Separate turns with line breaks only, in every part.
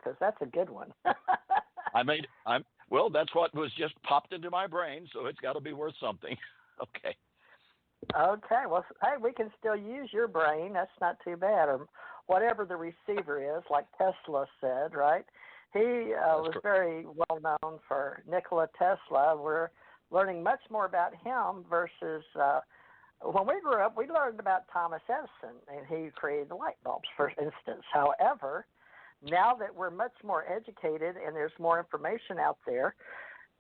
because that's a good one.
Well, that's what was just popped into my brain, so it's got to be worth something. Okay.
Okay. Well, hey, we can still use your brain. That's not too bad. Or whatever the receiver is, like Tesla said, right? He was very well known for Nikola Tesla. We're learning much more about him versus when we grew up, we learned about Thomas Edison, and he created the light bulbs, for instance. However, now that we're much more educated and there's more information out there,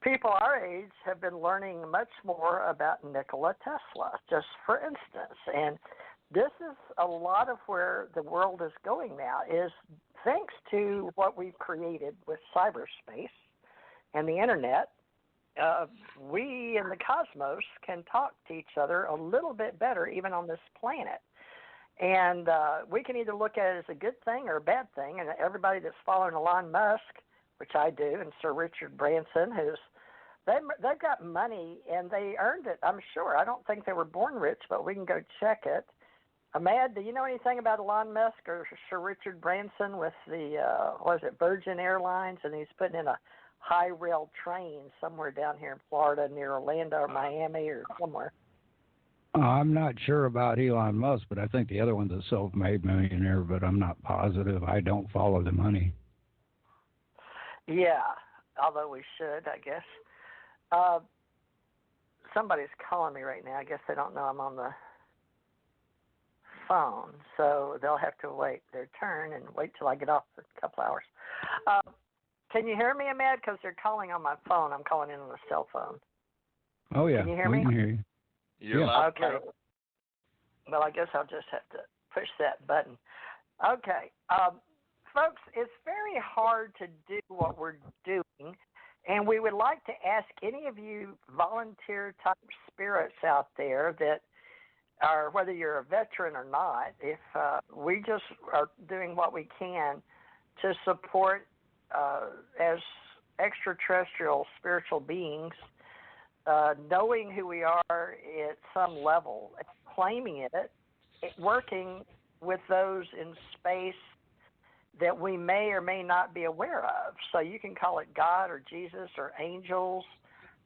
people our age have been learning much more about Nikola Tesla, just for instance. And this is a lot of where the world is going now, is thanks to what we've created with cyberspace and the internet. We in the cosmos can talk to each other a little bit better, even on this planet. And we can either look at it as a good thing or a bad thing. And everybody that's following Elon Musk, which I do, and Sir Richard Branson, they've got money and they earned it, I'm sure. I don't think they were born rich, but we can go check it. Ahmad, do you know anything about Elon Musk or Sir Richard Branson with the, Virgin Airlines? And he's putting in a high rail train somewhere down here in Florida near Orlando or Miami or somewhere.
I'm not sure about Elon Musk, but I think the other one's a self-made millionaire, but I'm not positive. I don't follow the money.
Yeah, although we should, I guess. Somebody's calling me right now. I guess they don't know I'm on the phone, so they'll have to wait their turn and wait till I get off for a couple hours. Can you hear me, Ahmed? Because they're calling on my phone. I'm calling in on a cell phone.
Oh, yeah.
Can you hear me?
We can hear you.
You're loud.
Okay. Well, I guess I'll just have to push that button. Okay. Folks, it's very hard to do what we're doing, and we would like to ask any of you volunteer-type spirits out there that are, whether you're a veteran or not, if we just are doing what we can to support as extraterrestrial spiritual beings, knowing who we are at some level, claiming it, working with those in space that we may or may not be aware of. So you can call it God or Jesus or angels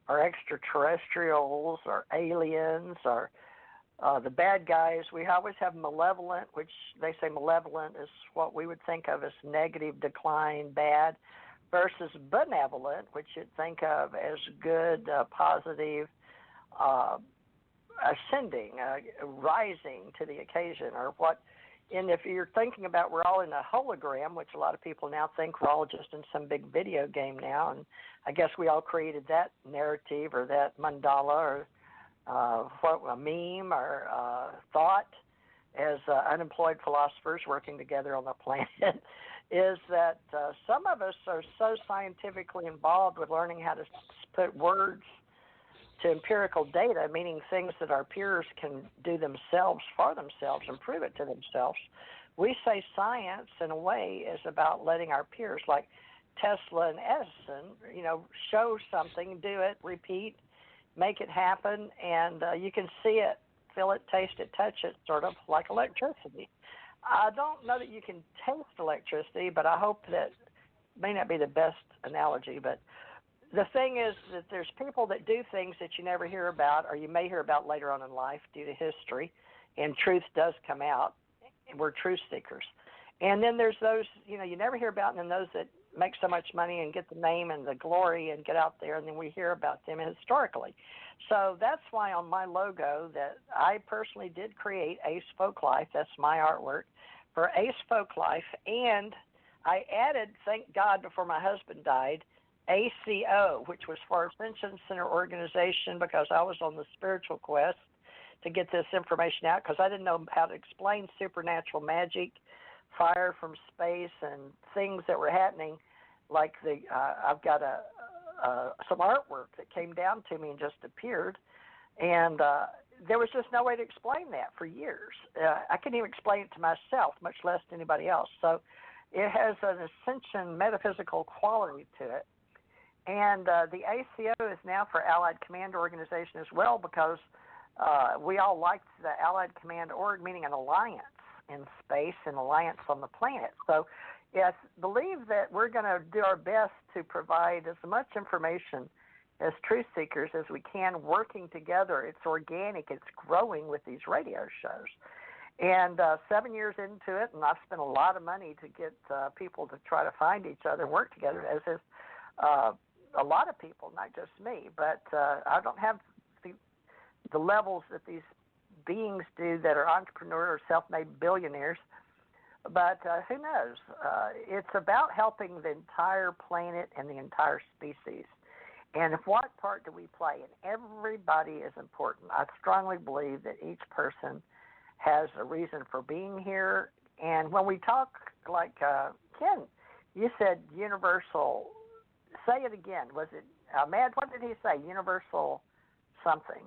or extraterrestrials or aliens or the bad guys. We always have malevolent, which they say malevolent is what we would think of as negative, decline, bad, versus benevolent, which you'd think of as good, positive, ascending, rising to the occasion, or what. And if you're thinking about we're all in a hologram, which a lot of people now think we're all just in some big video game now, and I guess we all created that narrative or that mandala or a meme or thought as unemployed philosophers working together on the planet, is that some of us are so scientifically involved with learning how to put words to empirical data, meaning things that our peers can do themselves for themselves and prove it to themselves. We say science, in a way, is about letting our peers, like Tesla and Edison, show something, do it, repeat, make it happen, and you can see it, feel it, taste it, touch it, sort of like electricity. I don't know that you can taste electricity, but I hope that may not be the best analogy, but the thing is that there's people that do things that you never hear about, or you may hear about later on in life due to history, and truth does come out. We're truth seekers. And then there's those, you never hear about, and then those that make so much money and get the name and the glory and get out there, and then we hear about them historically. So that's why on my logo that I personally did create Ace Folklife, that's my artwork, for Ace Folklife, and I added, thank God, before my husband died, ACO, which was for Ascension Center Organization, because I was on the spiritual quest to get this information out, because I didn't know how to explain supernatural magic, fire from space, and things that were happening. Like I've got some artwork that came down to me and just appeared, and there was just no way to explain that for years. I couldn't even explain it to myself, much less to anybody else. So it has an Ascension metaphysical quality to it. And the ACO is now for Allied Command Organization as well, because we all like the Allied Command Org, meaning an alliance in space, an alliance on the planet. So yes, believe that we're going to do our best to provide as much information as truth seekers as we can, working together. It's organic. It's growing with these radio shows. And 7 years into it, and I've spent a lot of money to get people to try to find each other and work together, as is a lot of people, not just me. But I don't have the levels that these beings do that are entrepreneurs or self-made billionaires. But who knows? It's about helping the entire planet and the entire species. And what part do we play? And everybody is important. I strongly believe that each person has a reason for being here. And when we talk, like Ken, you said universal. Say it again. Was it Mad? What did he say? Universal something.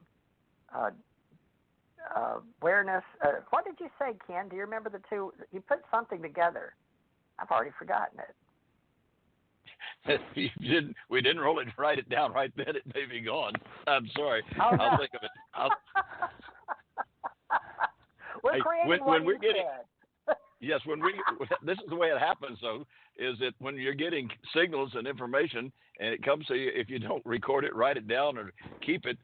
Awareness. What did you say, Ken? Do you remember the two? You put something together. I've already forgotten it.
We didn't write it down right then. It may be gone. I'm sorry.
Oh, no.
I'll think of it.
We're creating what you said.
Yes, this is the way it happens, though, is that when you're getting signals and information and it comes to you, if you don't record it, write it down, or keep it,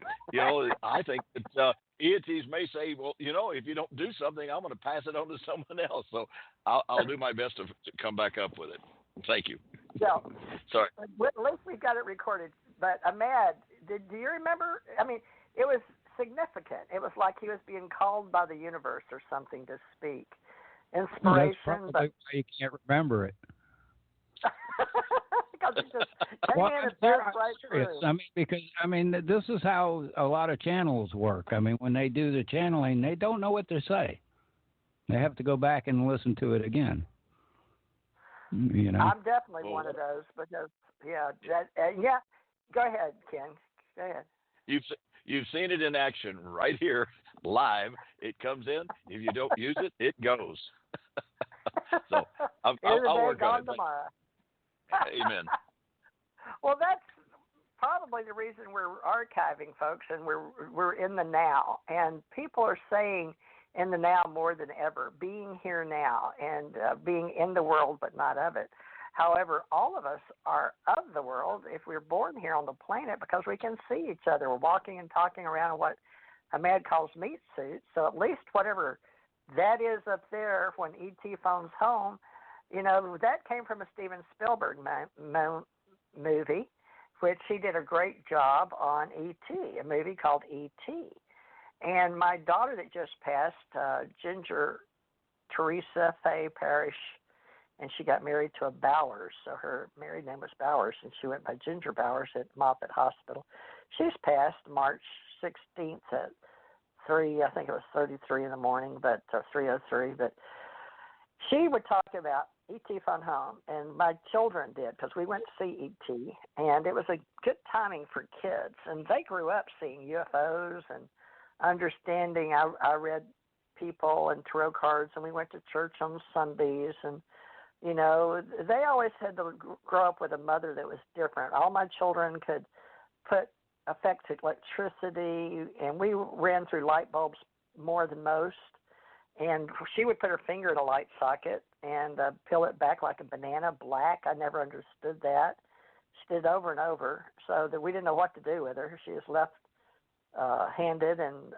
I think that ETs may say, well, if you don't do something, I'm going to pass it on to someone else. So I'll do my best to come back up with it. Thank you.
So,
sorry.
At least we've got it recorded. But Ahmad, do you remember? I mean, it was significant. It was like he was being called by the universe or something to speak. Inspiration.
That's probably why you can't remember it.
Because it just came
Well,
in and
I'm
passed right
serious.
through.
This is how a lot of channels work. I mean, when they do the channeling, they don't know what to say. They have to go back and listen to it again.
I'm definitely one of those because, Go ahead, Ken. Go ahead.
You've seen it in action right here, live. It comes in. If you don't use it, it goes. So I'll work on it.
Tomorrow.
Amen.
Well, that's probably the reason we're archiving, folks, and we're in the now. And people are saying in the now more than ever, being here now and being in the world but not of it. However, all of us are of the world if we're born here on the planet because we can see each other. We're walking and talking around in what Ahmad calls meat suits. So at least whatever that is up there when E.T. phones home, that came from a Steven Spielberg movie, which he did a great job on E.T., a movie called E.T. And my daughter that just passed, Ginger Theresa J Parrish, and she got married to a Bowers. So her married name was Bowers, and she went by Ginger Bowers at Moffett Hospital. She's passed March 16th at 33 in the morning, but 3:03. But she would talk about E.T. Phone Home, and my children did because we went to see E.T., and it was a good timing for kids. And they grew up seeing UFOs and understanding. I read people and tarot cards, and we went to church on Sundays, and they always had to grow up with a mother that was different. All my children could put affected electricity, and we ran through light bulbs more than most. And she would put her finger in a light socket and peel it back like a banana black. I never understood that. She did it over and over, so that we didn't know what to do with her. She was left-handed and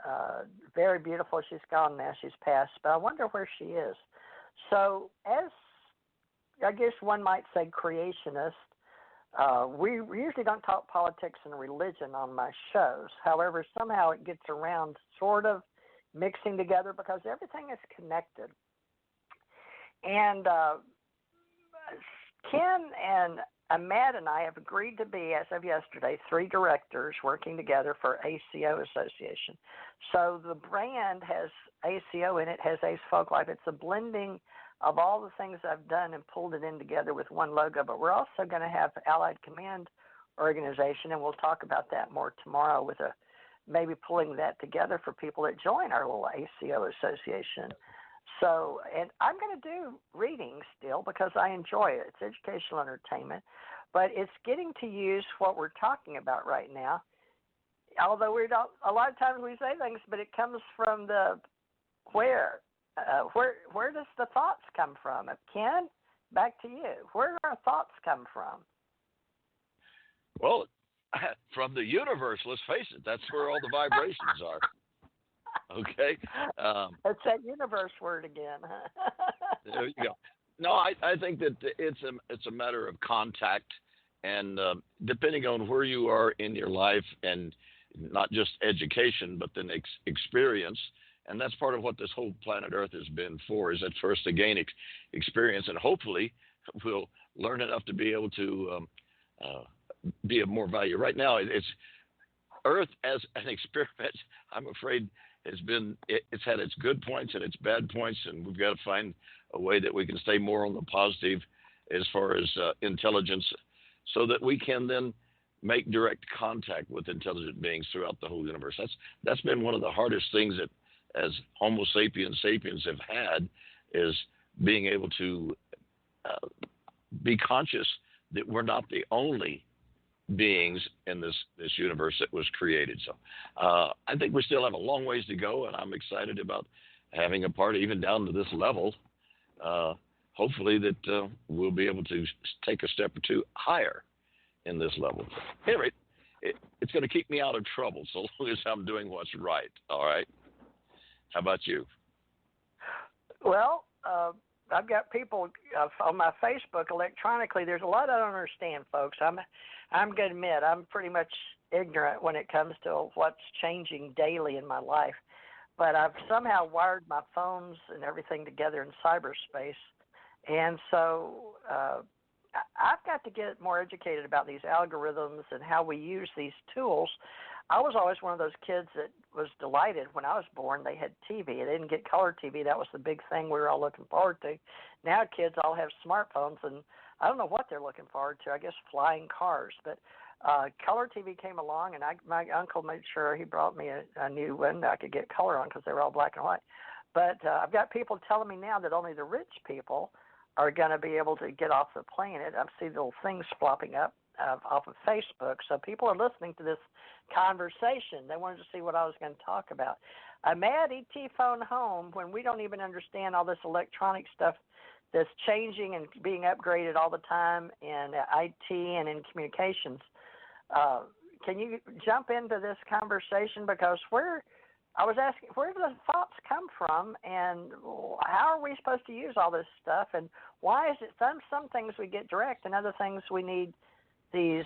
very beautiful. She's gone now. She's passed, but I wonder where she is. So as I guess one might say creationist, we usually don't talk politics and religion on my shows. However, somehow it gets around sort of mixing together because everything is connected. And Ken and Ahmad and I have agreed to be, as of yesterday, 3 directors working together for ACO Association. So the brand has ACO in it, has Ace Folk Life. It's a blending of all the things I've done and pulled it in together with one logo. But we're also going to have Allied Command Organization, and we'll talk about that more tomorrow with maybe pulling that together for people that join our little ACO Association. So, and I'm going to do readings still because I enjoy it. It's educational entertainment, but it's getting to use what we're talking about right now. Although we don't, a lot of times we say things, but it comes from the where does the thoughts come from? Ken, back to you. Where do our thoughts come from?
Well, from the universe, let's face it, that's where all the vibrations are. Okay?
It's that universe word again.
There you go. No, I think that it's a matter of contact, and depending on where you are in your life, and not just education, but then experience, and that's part of what this whole planet Earth has been for, is at first to gain experience, and hopefully we'll learn enough to be able to be of more value. Right now, it's Earth as an experiment, I'm afraid, it's had its good points and its bad points, and we've got to find a way that we can stay more on the positive as far as intelligence, so that we can then make direct contact with intelligent beings throughout the whole universe. That's been one of the hardest things that, as Homo sapiens have had, is being able to be conscious that we're not the only beings in this universe that was created. So I think we still have a long ways to go, and I'm excited about having a part even down to this level. Hopefully that we'll be able to take a step or two higher in this level. Anyway, it's going to keep me out of trouble so long as I'm doing what's right. All right. How about you?
Well, I've got people on my Facebook electronically. There's a lot I don't understand, folks. I'm going to admit I'm pretty much ignorant when it comes to what's changing daily in my life. But I've somehow wired my phones and everything together in cyberspace. And so I've got to get more educated about these algorithms and how we use these tools. I was always one of those kids that was delighted when I was born they had TV. They didn't get color TV. That was the big thing we were all looking forward to. Now kids all have smartphones, and I don't know what they're looking forward to. I guess flying cars. But color TV came along, and my uncle made sure he brought me a new one that I could get color on because they were all black and white. But I've got people telling me now that only the rich people are going to be able to get off the planet. I see little things flopping up off of Facebook. So people are listening to this conversation. They wanted to see what I was going to talk about. A mad ET phone home when we don't even understand all this electronic stuff that's changing and being upgraded all the time in IT and in communications. Can you jump into this conversation? Because I was asking, where do the thoughts come from, and how are we supposed to use all this stuff, and why is it some things we get direct and other things we need these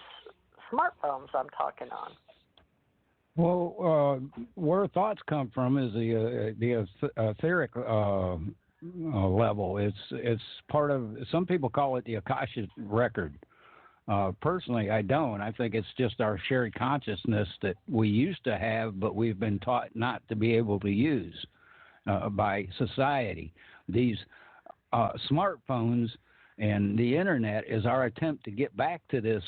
smartphones I'm talking on?
Well, where thoughts come from is the etheric level. It's part of, some people call it the Akashic record. Personally, I don't. I think it's just our shared consciousness that we used to have, but we've been taught not to be able to use by society. These smartphones and the internet is our attempt to get back to this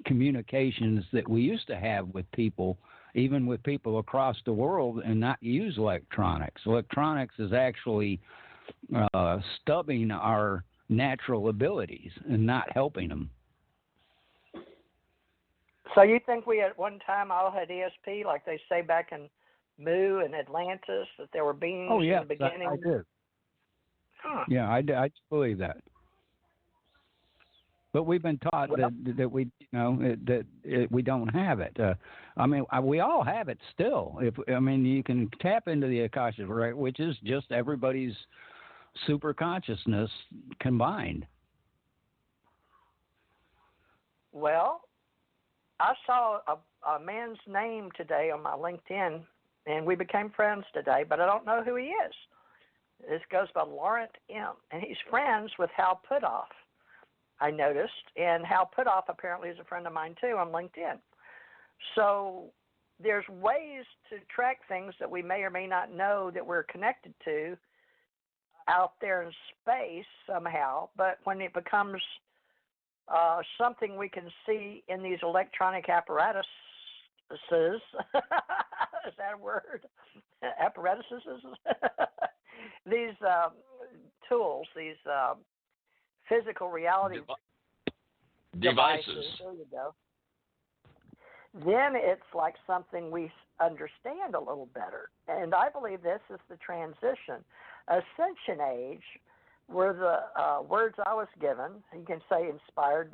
communications that we used to have with people, even with people across the world, and not use electronics. Electronics is actually stubbing our natural abilities and not helping them.
So you think we at one time all had ESP, like they say back in Mu and Atlantis, that there were beings in the beginning?
I did. Huh. Yeah, I believe that. But we've been taught that we, we don't have it. We all have it still. You can tap into the Akashic, right, which is just everybody's super consciousness combined.
Well, I saw a man's name today on my LinkedIn, and we became friends today, but I don't know who he is. This goes by Laurent M., and he's friends with Hal Puthoff, I noticed, and Hal Puthoff apparently is a friend of mine too on LinkedIn. So there's ways to track things that we may or may not know that we're connected to out there in space somehow, but when it becomes something we can see in these electronic apparatuses, is that a word? Apparatuses? These tools, these physical reality devices. There you go. Then it's like something we understand a little better. And I believe this is the transition. Ascension age were the words I was given. You can say inspired